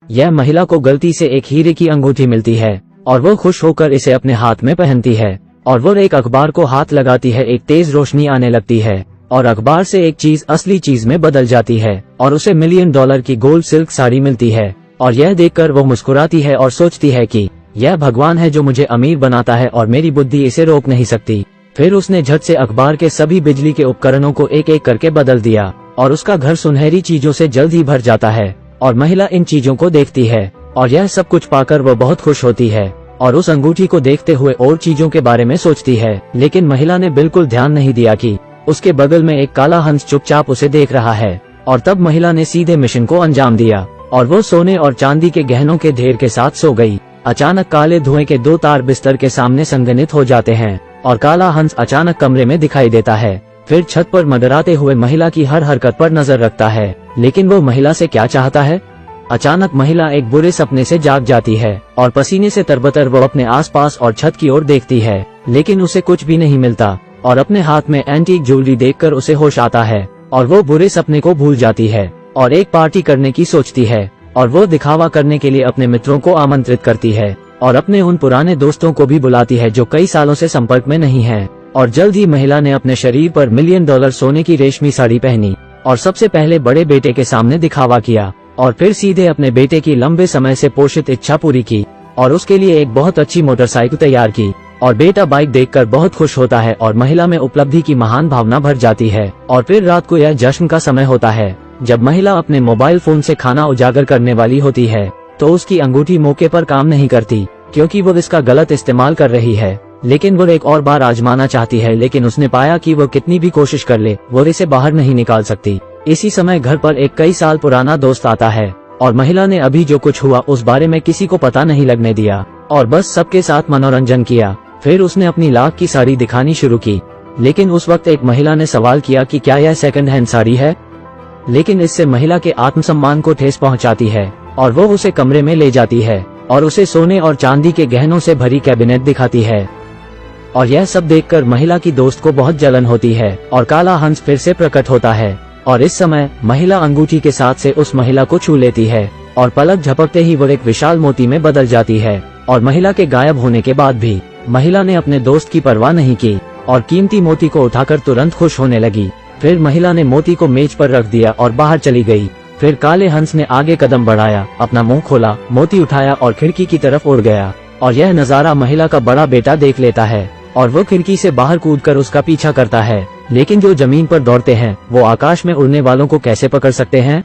यह महिला को गलती से एक हीरे की अंगूठी मिलती है और वो खुश होकर इसे अपने हाथ में पहनती है और वो एक अखबार को हाथ लगाती है। एक तेज रोशनी आने लगती है और अखबार से एक चीज असली चीज में बदल जाती है और उसे $1 मिलियन की गोल्ड सिल्क साड़ी मिलती है। और यह देखकर वो मुस्कुराती है और सोचती है कि यह भगवान है जो मुझे अमीर बनाता है और मेरी बुद्धि इसे रोक नहीं सकती। फिर उसने झट से अखबार के सभी बिजली के उपकरणों को एक एक करके बदल दिया और उसका घर सुनहरी चीजों से जल्द ही भर जाता है। और महिला इन चीजों को देखती है और यह सब कुछ पाकर वो बहुत खुश होती है और उस अंगूठी को देखते हुए और चीजों के बारे में सोचती है। लेकिन महिला ने बिल्कुल ध्यान नहीं दिया कि उसके बगल में एक काला हंस चुपचाप उसे देख रहा है। और तब महिला ने सीधे मिशन को अंजाम दिया और वो सोने और चांदी के गहनों के ढेर के साथ सो गई। अचानक काले धुएं के 2 तार बिस्तर के सामने संघनित हो जाते हैं और काला हंस अचानक कमरे में दिखाई देता है। फिर छत पर मंडराते हुए महिला की हर हरकत पर नजर रखता है। लेकिन वो महिला से क्या चाहता है? अचानक महिला एक बुरे सपने से जाग जाती है और पसीने से तरबतर वो अपने आसपास और छत की ओर देखती है, लेकिन उसे कुछ भी नहीं मिलता। और अपने हाथ में एंटीक ज्वेलरी देखकर उसे होश आता है और वो बुरे सपने को भूल जाती है और एक पार्टी करने की सोचती है। और वो दिखावा करने के लिए अपने मित्रों को आमंत्रित करती है और अपने उन पुराने दोस्तों को भी बुलाती है जो कई सालों से संपर्क में नहीं है। और जल्द ही महिला ने अपने शरीर पर $1 मिलियन सोने की रेशमी साड़ी पहनी और सबसे पहले बड़े बेटे के सामने दिखावा किया और फिर सीधे अपने बेटे की लंबे समय से पोषित इच्छा पूरी की और उसके लिए एक बहुत अच्छी मोटरसाइकिल तैयार की। और बेटा बाइक देखकर बहुत खुश होता है और महिला में उपलब्धि की महान भावना भर जाती है। और फिर रात को यह जश्न का समय होता है जब महिला अपने मोबाइल फोन से खाना उजागर करने वाली होती है तो उसकी अंगूठी मौके पर काम नहीं करती क्योंकि वो इसका गलत इस्तेमाल कर रही है। लेकिन वो एक और बार आजमाना चाहती है, लेकिन उसने पाया कि वो कितनी भी कोशिश कर ले वो इसे बाहर नहीं निकाल सकती। इसी समय घर पर एक कई साल पुराना दोस्त आता है और महिला ने अभी जो कुछ हुआ उस बारे में किसी को पता नहीं लगने दिया और बस सबके साथ मनोरंजन किया। फिर उसने अपनी लाख की साड़ी दिखानी शुरू की, लेकिन उस वक्त एक महिला ने सवाल किया कि क्या यह सेकंड हैंड साड़ी है। लेकिन इससे महिला के आत्मसम्मान को ठेस पहुंचाती है और वो उसे कमरे में ले जाती है और उसे सोने और चांदी के गहनों से भरी कैबिनेट दिखाती है। और यह सब देखकर महिला की दोस्त को बहुत जलन होती है और काला हंस फिर से प्रकट होता है और इस समय महिला अंगूठी के साथ से उस महिला को छू लेती है और पलक झपकते ही वो एक विशाल मोती में बदल जाती है। और महिला के गायब होने के बाद भी महिला ने अपने दोस्त की परवाह नहीं की और कीमती मोती को उठाकर तुरंत खुश होने लगी। फिर महिला ने मोती को मेज पर रख दिया और बाहर चली गई। फिर काले हंस ने आगे कदम बढ़ाया, अपना मुंह खोला, मोती उठाया और खिड़की की तरफ उड़ गया। और यह नजारा महिला का बड़ा बेटा देख लेता है और वो खिड़की से बाहर कूदकर उसका पीछा करता है। लेकिन जो जमीन पर दौड़ते हैं वो आकाश में उड़ने वालों को कैसे पकड़ सकते हैं?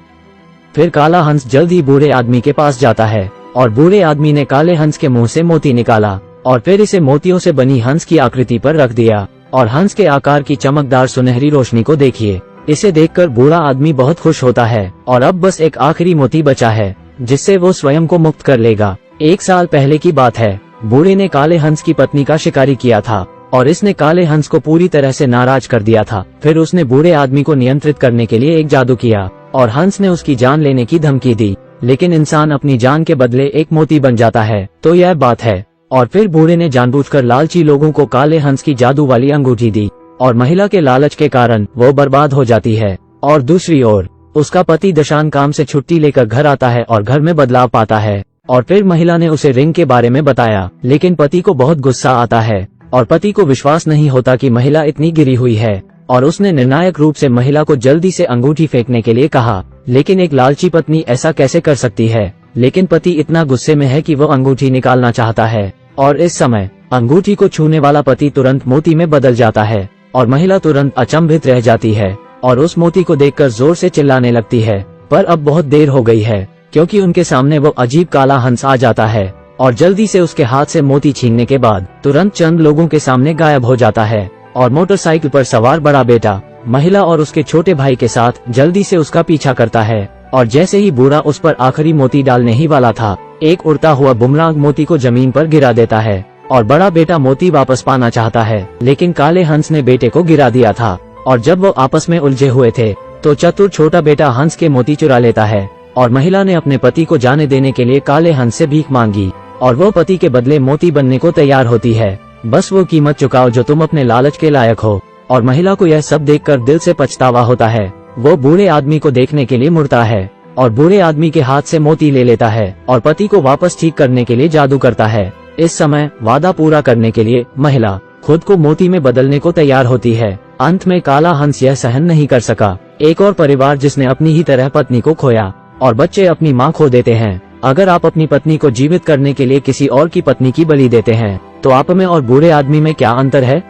फिर काला हंस जल्द ही बूढ़े आदमी के पास जाता है और बूढ़े आदमी ने काले हंस के मुंह से मोती निकाला और फिर इसे मोतियों से बनी हंस की आकृति पर रख दिया। और हंस के आकार की चमकदार सुनहरी रोशनी को देखिए। इसे देखकर बूढ़ा आदमी बहुत खुश होता है और अब बस एक आखिरी मोती बचा है जिससे वो स्वयं को मुक्त कर लेगा। 1 साल पहले की बात है। बूढ़े ने काले हंस की पत्नी का शिकारी किया था और इसने काले हंस को पूरी तरह से नाराज कर दिया था। फिर उसने बूढ़े आदमी को नियंत्रित करने के लिए एक जादू किया और हंस ने उसकी जान लेने की धमकी दी। लेकिन इंसान अपनी जान के बदले एक मोती बन जाता है, तो यह बात है। और फिर बूढ़े ने जानबूझकर लालची लोगों को काले हंस की जादू वाली अंगूठी दी और महिला के लालच के कारण वो बर्बाद हो जाती है। और दूसरी ओर उसका पति दशान काम से छुट्टी लेकर घर आता है और घर में बदलाव पाता है। और फिर महिला ने उसे रिंग के बारे में बताया, लेकिन पति को बहुत गुस्सा आता है और पति को विश्वास नहीं होता कि महिला इतनी गिरी हुई है और उसने निर्णायक रूप से महिला को जल्दी से अंगूठी फेंकने के लिए कहा। लेकिन एक लालची पत्नी ऐसा कैसे कर सकती है? लेकिन पति इतना गुस्से में है कि वो अंगूठी निकालना चाहता है और इस समय अंगूठी को छूने वाला पति तुरंत मोती में बदल जाता है और महिला तुरंत अचंभित रह जाती है और उस मोती को देखकर जोर से चिल्लाने लगती है। पर अब बहुत देर हो गई है क्योंकि उनके सामने वो अजीब काला हंस आ जाता है और जल्दी से उसके हाथ से मोती छीनने के बाद तुरंत चंद लोगों के सामने गायब हो जाता है। और मोटरसाइकिल पर सवार बड़ा बेटा महिला और उसके छोटे भाई के साथ जल्दी से उसका पीछा करता है और जैसे ही बूढ़ा उस पर आखिरी मोती डालने ही वाला था, एक उड़ता हुआ बुमरांग मोती को जमीन पर गिरा देता है और बड़ा बेटा मोती वापस पाना चाहता है, लेकिन काले हंस ने बेटे को गिरा दिया था। और जब वो आपस में उलझे हुए थे तो चतुर छोटा बेटा हंस के मोती चुरा लेता है और महिला ने अपने पति को जाने देने के लिए काले हंस से भीख मांगी और वो पति के बदले मोती बनने को तैयार होती है। बस वो कीमत चुकाओ जो तुम अपने लालच के लायक हो। और महिला को यह सब देखकर दिल से पछतावा होता है। वो बूढ़े आदमी को देखने के लिए मुड़ता है और बूढ़े आदमी के हाथ से मोती ले लेता है और पति को वापस ठीक करने के लिए जादू करता है। इस समय वादा पूरा करने के लिए महिला खुद को मोती में बदलने को तैयार होती है। अंत में काला हंस यह सहन नहीं कर सका। एक और परिवार जिसने अपनी ही तरह पत्नी को खोया और बच्चे अपनी मां खो देते हैं। अगर आप अपनी पत्नी को जीवित करने के लिए किसी और की पत्नी की बलि देते हैं तो आप में और बूढ़े आदमी में क्या अंतर है?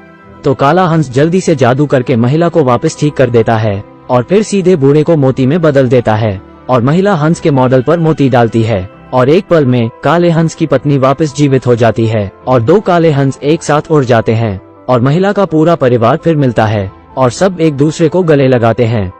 तो काला हंस जल्दी से जादू करके महिला को वापस ठीक कर देता है और फिर सीधे बूढ़े को मोती में बदल देता है और महिला हंस के मॉडल पर मोती डालती है और एक पल में काले हंस की पत्नी वापस जीवित हो जाती है और 2 काले हंस एक साथ उड़ जाते हैं और महिला का पूरा परिवार फिर मिलता है और सब एक दूसरे को गले लगाते हैं।